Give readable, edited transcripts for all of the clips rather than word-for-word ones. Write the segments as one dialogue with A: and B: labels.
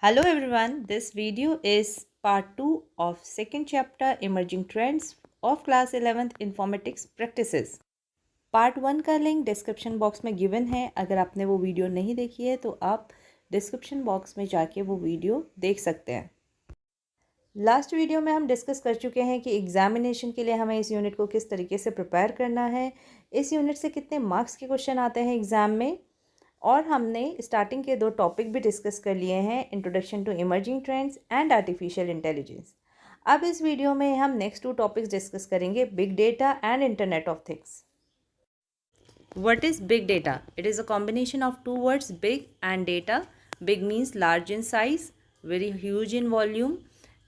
A: Hello everyone, this video is part 2 of second chapter Emerging Trends of class 11th Informatics Practices. Part 1 का link description box में given है। अगर आपने वो video नहीं देखी है तो आप डिस्क्रिप्शन बॉक्स में जाके वो वीडियो देख सकते हैं। लास्ट वीडियो में हम डिस्कस कर चुके हैं कि एग्जामिनेशन के लिए हमें इस यूनिट को किस तरीके से प्रिपेयर करना है, इस यूनिट से कितने मार्क्स के क्वेश्चन आते हैं एग्ज़ाम में, और हमने स्टार्टिंग के 2 टॉपिक भी डिस्कस कर लिए हैं, introduction to emerging trends and artificial intelligence. अब इस वीडियो में हम नेक्स्ट 2 टॉपिक्स डिस्कस करेंगे, big data and internet of things. What is big data? It is a combination of 2 words, big and data. Big means large in size, very huge in volume.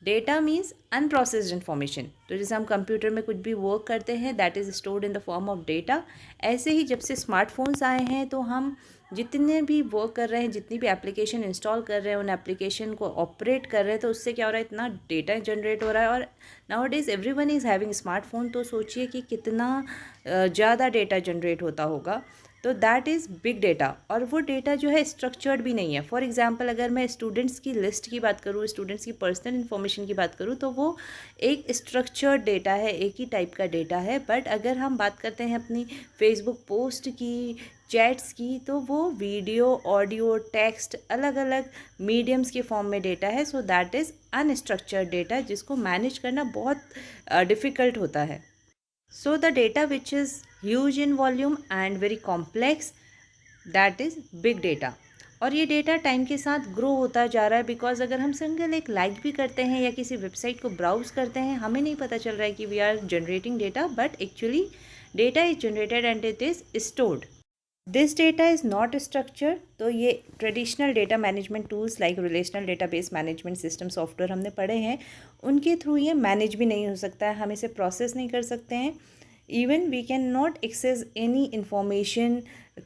A: Data means unprocessed information. तो जैसे हम computer में कुछ भी work करते हैं that is stored in the form of data, ऐसे ही जब से स्मार्टफोन्स आए हैं तो हम जितने भी वर्क कर रहे हैं, जितनी भी एप्लीकेशन इंस्टॉल कर रहे हैं, उन एप्लीकेशन को ऑपरेट कर रहे हैं, तो उससे क्या हो रहा है, इतना डेटा जनरेट हो रहा है। और now days everyone is having smartphone, तो सोचिए कि कितना ज़्यादा डेटा जनरेट होता होगा। तो दैट इज़ बिग डेटा। और वो डेटा जो है स्ट्रक्चर्ड भी नहीं है। फॉर एग्जांपल अगर मैं स्टूडेंट्स की लिस्ट की बात करूँ, स्टूडेंट्स की पर्सनल इन्फॉर्मेशन की बात करूँ, तो वो एक स्ट्रक्चर्ड डेटा है, एक ही टाइप का डेटा है। बट अगर हम बात करते हैं अपनी फेसबुक पोस्ट की, चैट्स की, तो वो वीडियो, ऑडियो, टेक्स्ट, अलग अलग मीडियम्स के फॉर्म में डेटा है। So that is unstructured data, जिसको मैनेज करना बहुत डिफ़िकल्ट होता है. So the data which is huge in volume and very complex, that is big data. और ये डेटा टाइम के साथ ग्रो होता जा रहा है, बिकॉज अगर हम सिंगल एक लाइक भी करते हैं या किसी वेबसाइट को ब्राउज़ करते हैं, हमें नहीं पता चल रहा है कि we are generating data, but actually data is generated and it is stored. This data is not structure. तो ये traditional data management tools like relational database management system software हमने पढ़े हैं, उनके थ्रू ये मैनेज भी नहीं हो सकता है, हम इसे प्रोसेस नहीं कर सकते हैं. Even we cannot access any information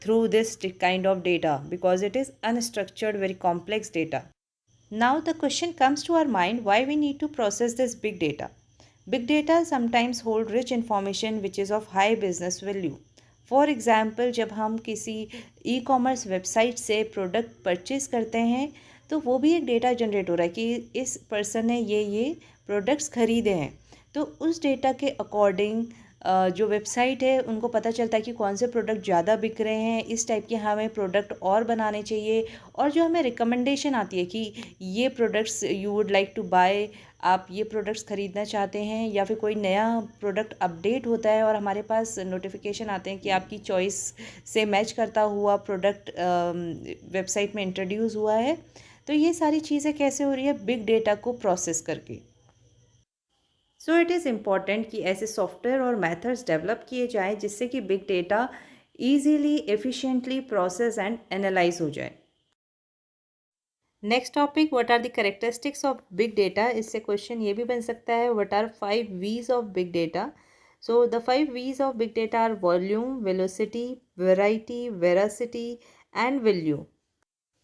A: through this kind of data because it is unstructured, very complex data. Now the question comes to our mind, why we need to process this big data. Big data sometimes hold rich information which is of high business value. For example जब हम किसी e-commerce website से product purchase करते हैं तो वो भी एक डेटा जनरेट हो रहा है कि इस पर्सन ने ये प्रोडक्ट्स ख़रीदे हैं. तो उस डेटा के अकॉर्डिंग जो वेबसाइट है उनको पता चलता है कि कौन से प्रोडक्ट ज़्यादा बिक रहे हैं, इस टाइप के हमें प्रोडक्ट और बनाने चाहिए. और जो हमें रिकमेंडेशन आती है कि ये products you would like to buy, आप ये प्रोडक्ट्स ख़रीदना चाहते हैं, या फिर कोई नया प्रोडक्ट अपडेट होता है और हमारे पास नोटिफिकेशन आते हैं कि आपकी चॉइस से मैच करता हुआ प्रोडक्ट वेबसाइट में इंट्रोड्यूस हुआ है. तो ये सारी चीज़ें कैसे हो रही है, बिग डेटा को प्रोसेस करके. सो इट इज़ इम्पॉर्टेंट कि ऐसे सॉफ्टवेयर और मेथड्स डेवलप किए जाएं जिससे कि big data easily, efficiently process and analyse हो जाए. Next topic, what are the characteristics of big data. इससे क्वेश्चन ये भी बन सकता है, what are 5 V's of big data. So the 5 V's of big data are volume, velocity, variety, veracity and value.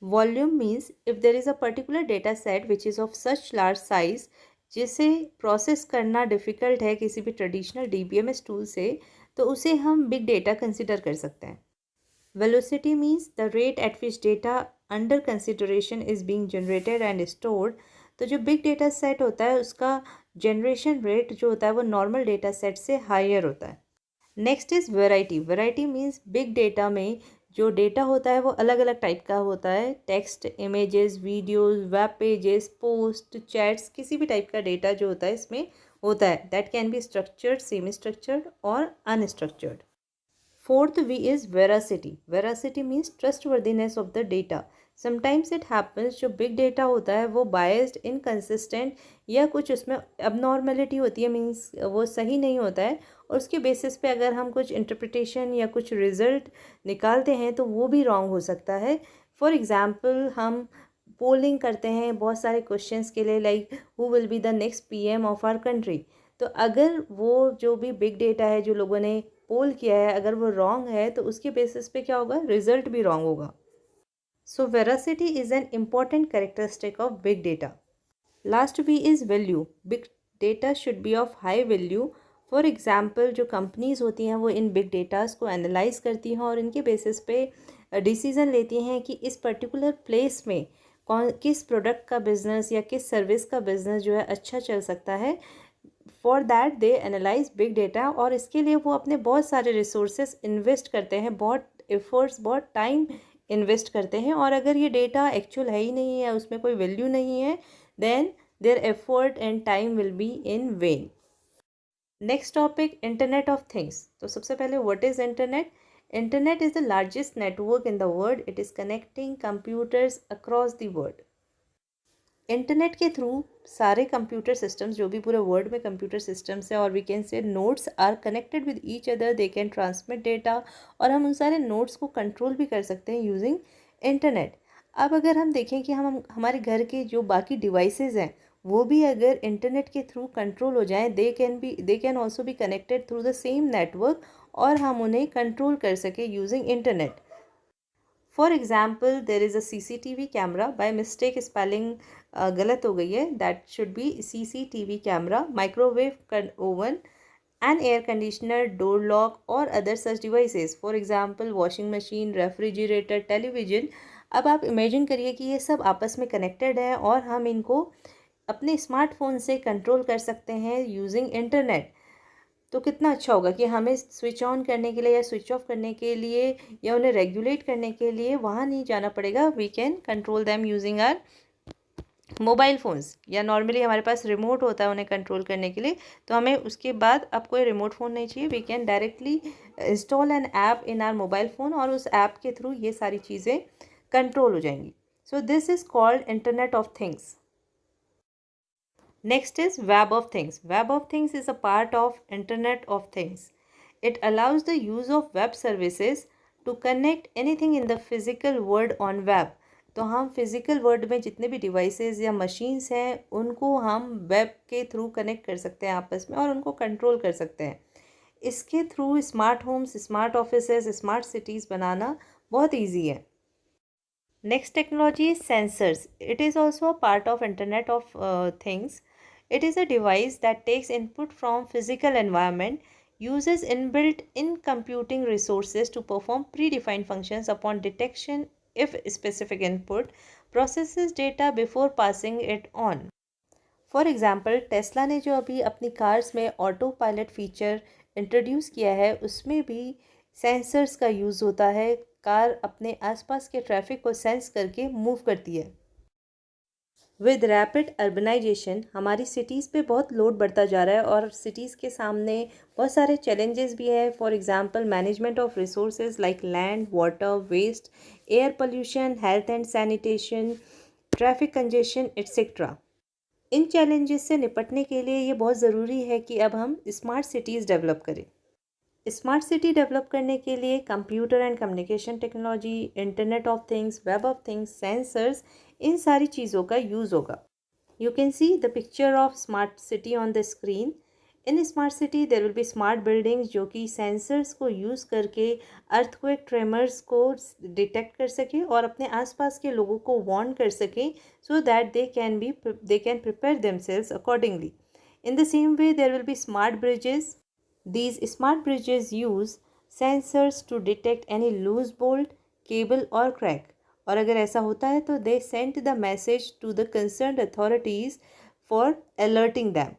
A: Volume means if there is a particular data set which is of such large size जिसे process करना difficult है किसी भी traditional DBMS tool से, तो उसे हम big data consider कर सकते हैं. Velocity means the rate at which data under consideration is being generated and stored. तो जो बिग डेटा सेट होता है उसका जनरेशन रेट जो होता है वो नॉर्मल डेटा सेट से हायर होता है. Next is variety. Variety means big data में जो डेटा होता है वो अलग अलग टाइप का होता है. Text, images, videos, web pages, post, chats, किसी भी टाइप का डेटा जो होता है इसमें होता है. That can be structured, semi structured और unstructured. Fourth V is veracity. Veracity means trustworthiness of the data. Sometimes it happens जो बिग डेटा होता है वो बायस्ड, इनकन्सिस्टेंट या कुछ उसमें अबनॉर्मेलिटी होती है, मीन्स वो सही नहीं होता है, और उसके बेसिस पे अगर हम कुछ इंटरप्रिटेशन या कुछ रिज़ल्ट निकालते हैं तो वो भी रॉन्ग हो सकता है. फॉर एग्ज़ाम्पल हम पोलिंग करते हैं बहुत सारे क्वेश्चंस के लिए, like who will be the next PM of our country. तो अगर वो जो भी बिग डेटा है जो लोगों ने पोल किया है अगर वो रॉन्ग है तो उसके बेसिस पे क्या होगा, रिजल्ट भी रॉन्ग होगा. So veracity is an important characteristic of big data. Last V is value. Big data should be of high value. For example जो कंपनीज़ होती हैं वो इन बिग डेटास को एनालाइज करती हैं और इनके बेसिस पे डिसीज़न लेती हैं कि इस पर्टिकुलर प्लेस में कौन किस प्रोडक्ट का बिजनेस या किस सर्विस का बिजनेस जो है अच्छा चल सकता है। For that they analyse big data, और इसके लिए वो अपने बहुत सारे रिसोर्सेज इन्वेस्ट करते हैं, बहुत एफर्ट्स, बहुत टाइम इन्वेस्ट करते हैं। और अगर ये डेटा एक्चुअल है ही नहीं है, उसमें कोई वैल्यू नहीं है, then their effort and time will be in vain. Next topic, internet of things. तो सबसे पहले what is internet? Internet is the largest network in the world. It is connecting computers across the world. Internet के through सारे computer systems, जो भी पूरे world में computer systems हैं, और we can say nodes are connected with each other, they can transmit data, और हम उन सारे नोड्स को कंट्रोल भी कर सकते हैं यूजिंग इंटरनेट। अब अगर हम देखें कि हम हमारे घर के जो बाकी डिवाइसेस हैं वो भी अगर इंटरनेट के थ्रू कंट्रोल हो जाएं, they can also be connected through the same network, और हम उन्हें कंट्रोल कर सकें using internet. For example, there is a CCTV camera, by mistake spelling गलत हो गई है, that should be CCTV camera, microwave oven, an air conditioner, door lock और other such devices. For example, washing machine, refrigerator, television. अब आप imagine करिए कि ये सब आपस में कनेक्टेड है और हम इनको अपने स्मार्टफोन से कंट्रोल कर सकते हैं यूजिंग इंटरनेट। तो कितना अच्छा होगा कि हमें स्विच ऑन करने के लिए या स्विच ऑफ करने के लिए या उन्हें रेगुलेट करने के लिए वहाँ नहीं जाना पड़ेगा। We can control them using our mobile phones, या नॉर्मली हमारे पास रिमोट होता है उन्हें कंट्रोल करने के लिए, तो हमें उसके बाद अब कोई रिमोट फ़ोन नहीं चाहिए। We can directly install an app in our mobile phone, और उस ऐप के थ्रू ये सारी चीज़ें कंट्रोल हो जाएंगी। So this is called internet of things. Next is Web of Things. Web of Things is a part of Internet of Things. It allows the use of web services to connect anything in the physical world on web. तो हम physical world में जितने भी devices या machines हैं उनको हम web के थ्रू कनेक्ट कर सकते हैं आपस में, और उनको कंट्रोल कर सकते हैं। इसके through smart homes, smart offices, smart cities बनाना बहुत ईजी है। Next technology is sensors. It is also a part of Internet of Things. It is a device that takes input from physical environment, uses inbuilt-in computing resources to perform predefined functions upon detection if specific input, processes data before passing it on. For example, Tesla ने जो अभी अपनी cars में auto pilot feature introduce किया है, उसमें भी sensors का यूज़ होता है। कार अपने आसपास के ट्रैफिक को सेंस करके मूव करती है। विद रैपिड अर्बनाइजेशन हमारी सिटीज़ पे बहुत लोड बढ़ता जा रहा है, और सिटीज़ के सामने बहुत सारे चैलेंजेस भी हैं। For example, management of resources like land, water, waste, air pollution, health and sanitation, traffic congestion etcetera. इन चैलेंजेस से निपटने के लिए ये बहुत ज़रूरी है कि अब हम स्मार्ट सिटीज़ डेवलप करें। स्मार्ट सिटी डेवलप करने के लिए computer and communication technology, internet of things, web of things, sensors, इन सारी चीज़ों का यूज़ होगा। You can see the picture of smart city on the screen. In smart city there will be smart buildings जो कि sensors को use करके earthquake, tremors को डिटेक्ट कर सके और अपने आसपास के लोगों को वार्न कर सके, so that they can prepare themselves accordingly. In the same way, there will be smart bridges. These smart bridges use sensors to detect any loose bolt, cable or crack. और अगर ऐसा होता है तो they send the message to the concerned authorities for alerting them.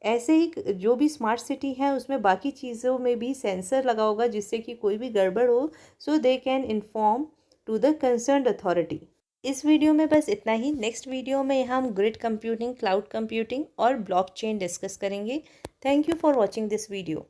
A: ऐसे ही जो भी smart city है उसमें बाकी चीज़ों में भी सेंसर लगा होगा जिससे कि कोई भी गड़बड़ हो, so they can inform to the concerned authority. इस वीडियो में बस इतना ही। नेक्स्ट वीडियो में हम ग्रिड कंप्यूटिंग, क्लाउड कंप्यूटिंग और ब्लॉकचेन डिस्कस करेंगे। Thank you for watching this video.